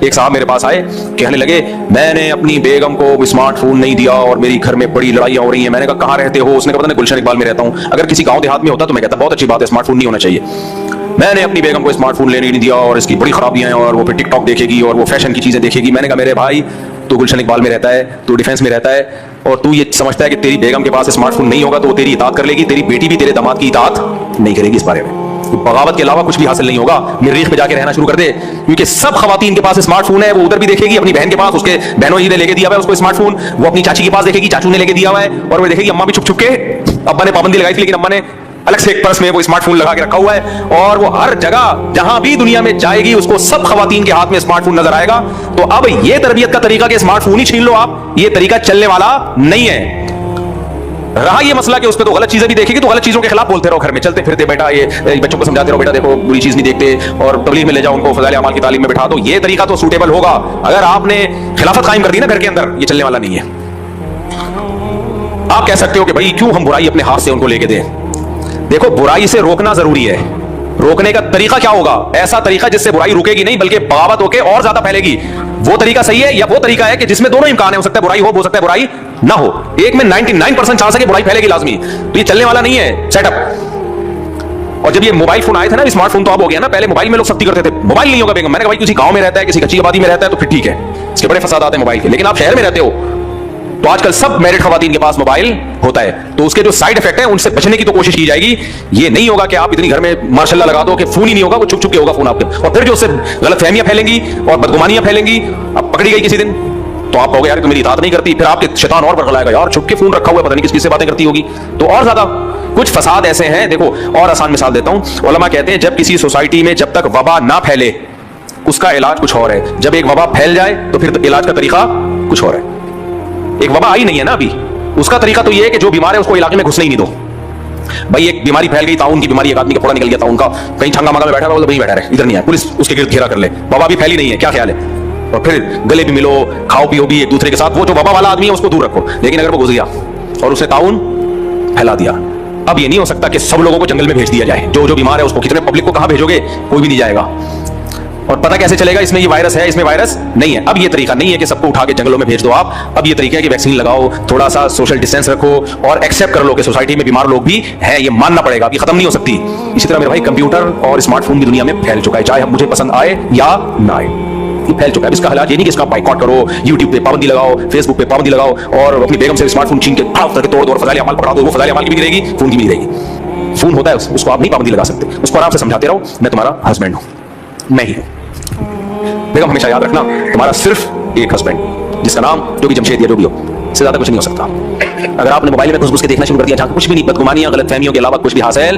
ایک صاحب میرے پاس آئے, کہنے لگے میں نے اپنی بیگم کو اسمارٹ فون نہیں دیا اور میری گھر میں بڑی لڑائیاں ہو رہی ہیں. میں نے کہا کہاں رہتے ہو؟ اس نے کہا پتہ نہیں گلشن اقبال میں رہتا ہوں. اگر کسی گاؤں دیہات میں ہوتا تو میں کہتا بہت اچھی بات ہے, اسمارٹ فون نہیں ہونا چاہیے. میں نے اپنی بیگم کو اسمارٹ فون لینے نہیں دیا اور اس کی بڑی خرابیاں ہیں, اور وہ پھر ٹک ٹاک دیکھے گی اور وہ فیشن کی چیزیں دیکھے گی. میں نے کہا میرے بھائی تو گلشن اقبال میں رہتا ہے, تو ڈیفینس میں رہتا ہے, اور تو یہ سمجھتا ہے کہ تیری بیگم کے پاس اسمارٹ فون نہیں ہوگا تو وہ تیری اطاعت کر لے گی, تیری بیٹی بھی تیرے داماد کی اطاعت نہیں کرے گی. اس بارے میں بغاوت کے علاوہ کچھ بھی حاصل نہیں ہوگا. مریخ پہ جا کے رہنا شروع کر دے, کیونکہ سب خواتین کے پاس اسمارٹ فون ہے. وہ ادھر بھی دیکھے گی اپنی بہن کے پاس, اس کے بہنوں ہی نے لے کے دیا ہوا ہے اس کو اسمارٹ فون. وہ اپنی چاچی کے پاس دیکھے گی چاچو نے لے کے دیا ہوا ہے, اور وہ دیکھے گی اماں بھی چھپ چھپ کے, ابا نے پابندی لگائی تھی لیکن اماں نے الگ سے ایک پرس میں وہ اسمارٹ فون لگا کے رکھا ہوا ہے, اور وہ ہر جگہ جہاں بھی دنیا میں جائے گی اس کو سب خواتین کے ہاتھ میں اسمارٹ فون نظر آئے گا. تو اب یہ تربیت کا طریقہ کہ اسمارٹ فون ہی چھین لو آپ, یہ طریقہ چلنے والا نہیں ہے. رہا یہ مسئلہ کہ اس پہ تو غلط چیزیں بھی دیکھے گی تو غلط چیزوں کے خلاف بولتے رہو گھر میں, چلتے پھرتے بیٹا یہ بچوں کو سمجھاتے رہو بیٹا دیکھو بری چیز نہیں دیکھتے, اور تبلیغ میں لے جاؤ ان کو, فضائل اعمال کی تعلیم میں بٹھا دو. یہ طریقہ تو سوٹیبل ہوگا. اگر آپ نے خلافت قائم کر دی نا گھر کے اندر, یہ چلنے والا نہیں ہے. آپ کہہ سکتے ہو کہ بھائی کیوں ہم برائی اپنے ہاتھ سے ان کو لے کے دیں. دیکھو برائی سے روکنا ضروری ہے. روکنے کا طریقہ کیا ہوگا؟ ایسا طریقہ جس سے برائی رکے گی نہیں بلکہ بغاوت ہو کے اور زیادہ پھیلے گی. وہ طریقہ صحیح ہے یا وہ طریقہ ہے کہ جس میں دونوں امکان ہے, ہو سکتا ہے برائی ہو سکتا ہے برائی نہ ہو. ایک میں 99% چانس ہے کہ برائی پھیلے گی لازمی. تو یہ چلنے والا نہیں ہے سیٹ اپ. اور جب یہ موبائل فون آئے تھے نا, اسمارٹ فون تو اب ہو گیا نا, پہلے موبائل میں لوگ سختی کرتے تھے موبائل نہیں ہوگا بیگم. میں نے کہا بھائی کسی گاؤں میں رہتا ہے, کسی کچی آبادی میں رہتا ہے تو پھر ٹھیک ہے, اس کے بڑے فسادات ہیں موبائل کے. لیکن آپ شہر میں رہتے ہو تو آج کل سب میرڈ خواتین کے پاس موبائل ہوتا ہے, تو اس کے جو سائڈ افیکٹ ہیں ان سے بچنے کی تو کوشش کی جائے گی. یہ نہیں ہوگا کہ آپ اتنی گھر میں ماشاء اللہ لگا دو کہ فون ہی نہیں ہوگا, وہ چھپ چھپ کے ہوگا فون آپ کے, اور پھر جو اس سے غلط فہمیاں پھیلیں گی اور بدگمانیاں پھیلیں گی. اب پکڑی گئی کسی دن تو آپ کہوگے یار تو میری اطاعت نہیں کرتی, پھر آپ کے شیطان اور برگلائے گا یار چھپ کے فون رکھا ہوا ہے, پتہ نہیں کس کس سے باتیں کرتی ہوگی. تو اور زیادہ کچھ فساد ایسے ہیں. دیکھو اور آسان مثال دیتا ہوں, علماء کہتے ہیں جب کسی سوسائٹی میں جب تک وبا نہ پھیلے اس کا علاج کچھ اور ہے, جب ایک وبا پھیل جائے تو پھر علاج کا طریقہ کچھ اور ہے. ایک وبا آئی نہیں ہے نا ابھی, اس کا طریقہ تو یہ ہے کہ جو بیمار ہے اس کو علاقے میں گھسنے ہی نہیں دو. بھائی ایک بیماری پھیل گئی, تعاون کی بیماری, ایک آدمی کا پھوڑا نکل گیا تعاون کا, کہیں چھنگا مانگا میں بیٹھا رہا تو وہیں بیٹھا رہے, ادھر نہیں ہے, پولیس اس کے گرد گھیرا کر لے, وبا بھی پھیلی نہیں ہے, کیا خیال ہے؟ اور پھر گلے بھی ملو, کھاؤ پیو بھی ایک دوسرے کے ساتھ, وہ جو وبا والا آدمی ہے اس کو دور رکھو. لیکن اگر وہ گھس گیا اور اسے تعاون پھیلا دیا, اب یہ نہیں ہو سکتا کہ سب لوگوں کو جنگل میں بھیج دیا جائے. جو بیمار ہے اس کو کتنے پبلک کو کہاں بھیجو گے؟ کوئی بھی نہیں جائے گا. اور پتہ کیسے چلے گا اس میں یہ وائرس ہے اس میں وائرس نہیں ہے؟ اب یہ طریقہ نہیں ہے کہ سب کو اٹھا کے جنگلوں میں بھیج دو آپ. اب یہ طریقہ ہے کہ ویکسین لگاؤ, تھوڑا سا سوشل ڈسٹینس رکھو, اور ایکسیپٹ کر لو کہ سوسائٹی میں بیمار لوگ بھی ہیں, یہ ماننا پڑے گا, اب یہ ختم نہیں ہو سکتی. اسی طرح میرے بھائی کمپیوٹر اور اسمارٹ فون بھی دنیا میں پھیل چکا ہے, چاہے مجھے پسند آئے یا نہ آئے, یہ پھیل چکا ہے. اس کا حالات یہ نہیں کہ اس کا بائیکاٹ کرو, یوٹیوب پہ پابندی لگاؤ, فیس بک پہ پابندی لگاؤ, اور اپنی بیگم سے اسمارٹ فون چھین کے توڑ دو اور فضائل اعمال پکڑا دو. وہ فضائل اعمال کی بھی رہے گی, فون کی بھی رہے گی. فون ہوتا ہے اس کو آپ نہیں پابندی لگا سکتے, اس کو آرام سے سمجھاتے رہو میں تمہارا ہسبینڈ ہوں, میں ہی ہوں. بیگم ہمیشہ یاد رکھنا تمہارا صرف ایک ہسبینڈ جس کا نام جو بھی جمشید یا جو بھی ہو, سے زیادہ کچھ نہیں ہو سکتا. اگر آپ نے موبائل میں گھس گھس کے دیکھنا شروع کر دیا جہاں کچھ بھی نہیں, بدگمانیاں غلط فہمیوں کے علاوہ کچھ بھی حاصل